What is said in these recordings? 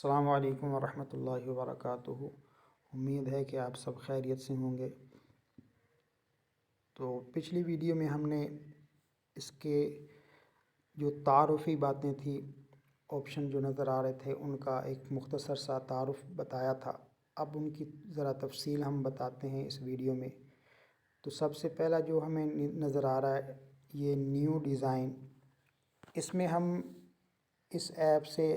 السلام علیکم ورحمۃ اللہ وبرکاتہ۔ امید ہے کہ آپ سب خیریت سے ہوں گے۔ تو پچھلی ویڈیو میں ہم نے اس کے جو تعارفی باتیں تھیں، آپشن جو نظر آ رہے تھے، ان کا ایک مختصر سا تعارف بتایا تھا۔ اب ان کی ذرا تفصیل ہم بتاتے ہیں اس ویڈیو میں۔ تو سب سے پہلا جو ہمیں نظر آ رہا ہے، یہ نیو ڈیزائن۔ اس میں ہم اس ایپ سے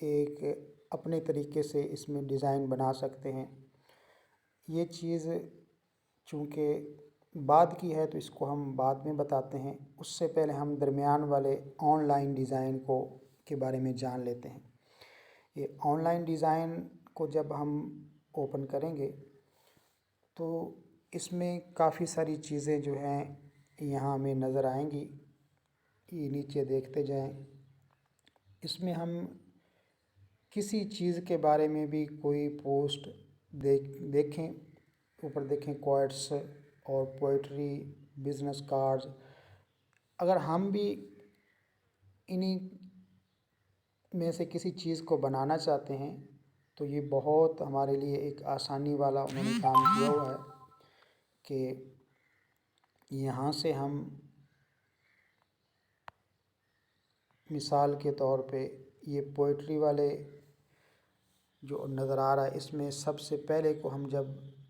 ایک اپنے طریقے سے اس میں ڈیزائن بنا سکتے ہیں۔ یہ چیز چونکہ بعد کی ہے تو اس کو ہم بعد میں بتاتے ہیں۔ اس سے پہلے ہم درمیان والے آن لائن ڈیزائن کے بارے میں جان لیتے ہیں۔ یہ آن لائن ڈیزائن کو جب ہم اوپن کریں گے تو اس میں کافی ساری چیزیں جو ہیں یہاں ہمیں نظر آئیں گی۔ یہ نیچے دیکھتے جائیں۔ اس میں ہم کسی چیز کے بارے میں بھی کوئی پوسٹ دیکھیں، اوپر دیکھیں کوٹس اور پوئٹری، بزنس کارڈز۔ اگر ہم بھی انہی میں سے کسی چیز کو بنانا چاہتے ہیں تو یہ بہت ہمارے لیے ایک آسانی والا انہوں نے کام کیا ہوا ہے کہ یہاں سے ہم مثال کے طور پہ یہ پوئٹری والے جو نظر آ رہا ہے، اس میں سب سے پہلے کو ہم جب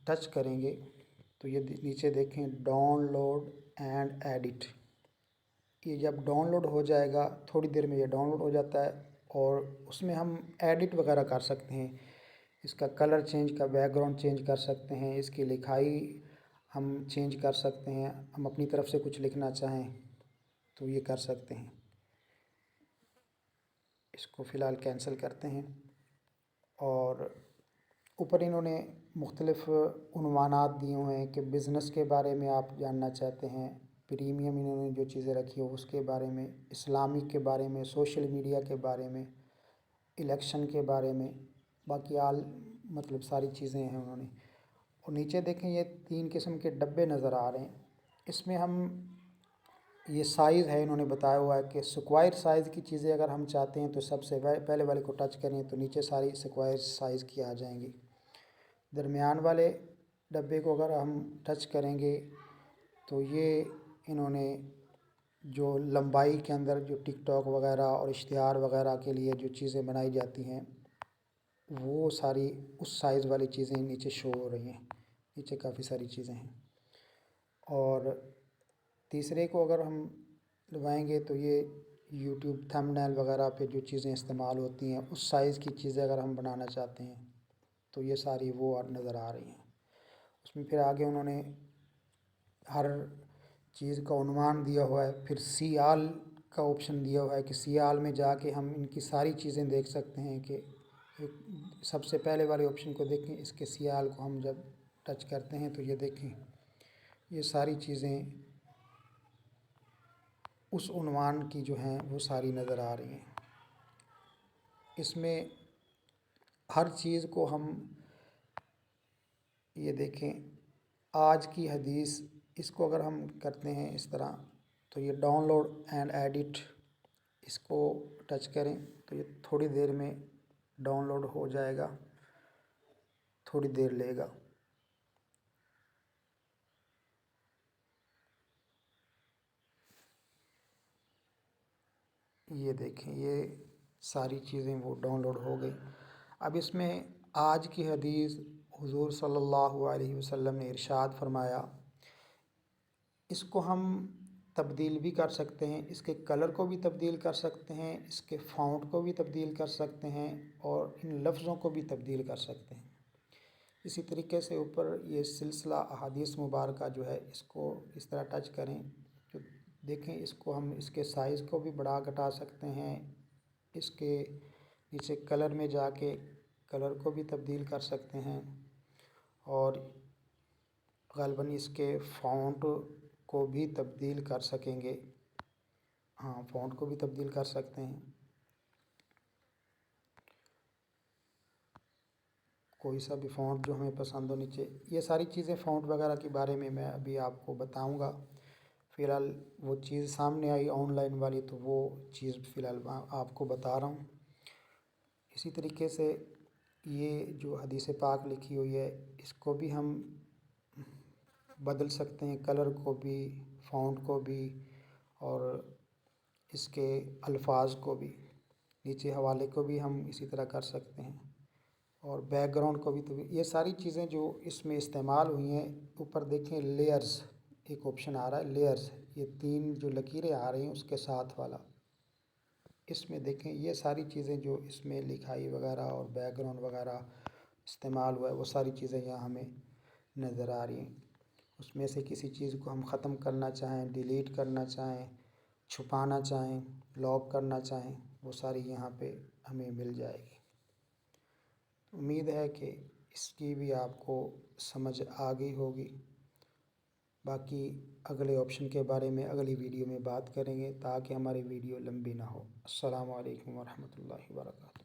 ٹچ کریں گے تو یہ نیچے دیکھیں ڈاؤن لوڈ اینڈ ایڈٹ۔ یہ جب ڈاؤن لوڈ ہو جائے گا، تھوڑی دیر میں یہ ڈاؤن لوڈ ہو جاتا ہے اور اس میں ہم ایڈٹ وغیرہ کر سکتے ہیں۔ اس کا کلر چینج کا بیک گراؤنڈ چینج کر سکتے ہیں، اس کی لکھائی ہم چینج کر سکتے ہیں۔ ہم اپنی طرف سے کچھ لکھنا چاہیں تو یہ کر سکتے ہیں۔ اس کو فی الحال کینسل کرتے ہیں۔ اور اوپر انہوں نے مختلف عنوانات دیے ہوئے ہیں کہ بزنس کے بارے میں آپ جاننا چاہتے ہیں، پریمیم انہوں نے جو چیزیں رکھی ہو اس کے بارے میں، اسلامک کے بارے میں، سوشل میڈیا کے بارے میں، الیکشن کے بارے میں، باقی مطلب ساری چیزیں ہیں انہوں نے۔ اور نیچے دیکھیں یہ 3 قسم کے ڈبے نظر آ رہے ہیں۔ اس میں ہم یہ سائز ہے، انہوں نے بتایا ہوا ہے کہ سکوائر سائز کی چیزیں اگر ہم چاہتے ہیں تو سب سے پہلے والے کو ٹچ کریں تو نیچے ساری سکوائر سائز کی آ جائیں گی۔ درمیان والے ڈبے کو اگر ہم ٹچ کریں گے تو یہ انہوں نے جو لمبائی کے اندر جو ٹک ٹاک وغیرہ اور اشتہار وغیرہ کے لیے جو چیزیں بنائی جاتی ہیں وہ ساری اس سائز والی چیزیں نیچے شو ہو رہی ہیں۔ نیچے کافی ساری چیزیں ہیں۔ اور تیسرے کو اگر ہم دبائیں گے تو یہ یوٹیوب تھمبنیل وغیرہ پہ جو چیزیں استعمال ہوتی ہیں اس سائز کی چیزیں اگر ہم بنانا چاہتے ہیں تو یہ ساری وہ نظر آ رہی ہیں۔ اس میں پھر آگے انہوں نے ہر چیز کا عنوان دیا ہوا ہے، پھر سی آل کا آپشن دیا ہوا ہے کہ سی آل میں جا کے ہم ان کی ساری چیزیں دیکھ سکتے ہیں کہ سب سے پہلے والے آپشن کو دیکھیں، اس کے سی آل کو ہم جب ٹچ کرتے ہیں تو یہ دیکھیں یہ ساری چیزیں اس عنوان کی جو ہیں وہ ساری نظر آ رہی ہیں۔ اس میں ہر چیز کو ہم یہ دیکھیں آج کی حدیث، اس کو اگر ہم کرتے ہیں اس طرح تو یہ ڈاؤن لوڈ اینڈ ایڈٹ، اس کو ٹچ کریں تو یہ تھوڑی دیر میں ڈاؤن لوڈ ہو جائے گا، تھوڑی دیر لے گا۔ یہ دیکھیں یہ ساری چیزیں وہ ڈاؤن لوڈ ہو گئی۔ اب اس میں آج کی حدیث حضور صلی اللہ علیہ وسلم نے ارشاد فرمایا، اس کو ہم تبدیل بھی کر سکتے ہیں، اس کے کلر کو بھی تبدیل کر سکتے ہیں، اس کے فونٹ کو بھی تبدیل کر سکتے ہیں اور ان لفظوں کو بھی تبدیل کر سکتے ہیں۔ اسی طریقے سے اوپر یہ سلسلہ احادیث مبارکہ جو ہے اس کو اس طرح ٹچ کریں تو دیکھیں اس کو ہم اس کے سائز کو بھی بڑھا گھٹا سکتے ہیں، اس کے نیچے کلر میں جا کے کلر کو بھی تبدیل کر سکتے ہیں اور غالباً اس کے فونٹ کو بھی تبدیل کر سکیں گے۔ ہاں، فونٹ کو بھی تبدیل کر سکتے ہیں۔ کوئی سا بھی فونٹ جو ہمیں پسند ہو نیچے، یہ ساری چیزیں فونٹ وغیرہ کے بارے میں ابھی آپ کو بتاؤں گا۔ فی الحال وہ چیز سامنے آئی آن لائن والی تو وہ چیز فی الحال آپ کو بتا رہا ہوں۔ اسی طریقے سے یہ جو حدیث پاک لکھی ہوئی ہے اس کو بھی ہم بدل سکتے ہیں، کلر کو بھی، فونٹ کو بھی، اور اس کے الفاظ کو بھی، نیچے حوالے کو بھی ہم اسی طرح کر سکتے ہیں، اور بیک گراؤنڈ کو بھی۔ تو یہ ساری چیزیں جو اس میں استعمال ہوئی ہیں، اوپر دیکھیں لیئرز ایک آپشن آ رہا ہے، لیئرز، یہ 3 جو لکیریں آ رہی ہیں اس کے ساتھ والا، اس میں دیکھیں یہ ساری چیزیں جو اس میں لکھائی وغیرہ اور بیک گراؤنڈ وغیرہ استعمال ہوا ہے وہ ساری چیزیں یہاں ہمیں نظر آ رہی ہیں۔ اس میں سے کسی چیز کو ہم ختم کرنا چاہیں، ڈیلیٹ کرنا چاہیں، چھپانا چاہیں، لاک کرنا چاہیں، وہ ساری یہاں پہ ہمیں مل جائے گی۔ امید ہے کہ اس کی بھی آپ کو سمجھ آ گئی ہوگی۔ باقی اگلے آپشن کے بارے میں اگلی ویڈیو میں بات کریں گے تاکہ ہماری ویڈیو لمبی نہ ہو۔ السلام علیکم ورحمۃ اللہ وبرکاتہ۔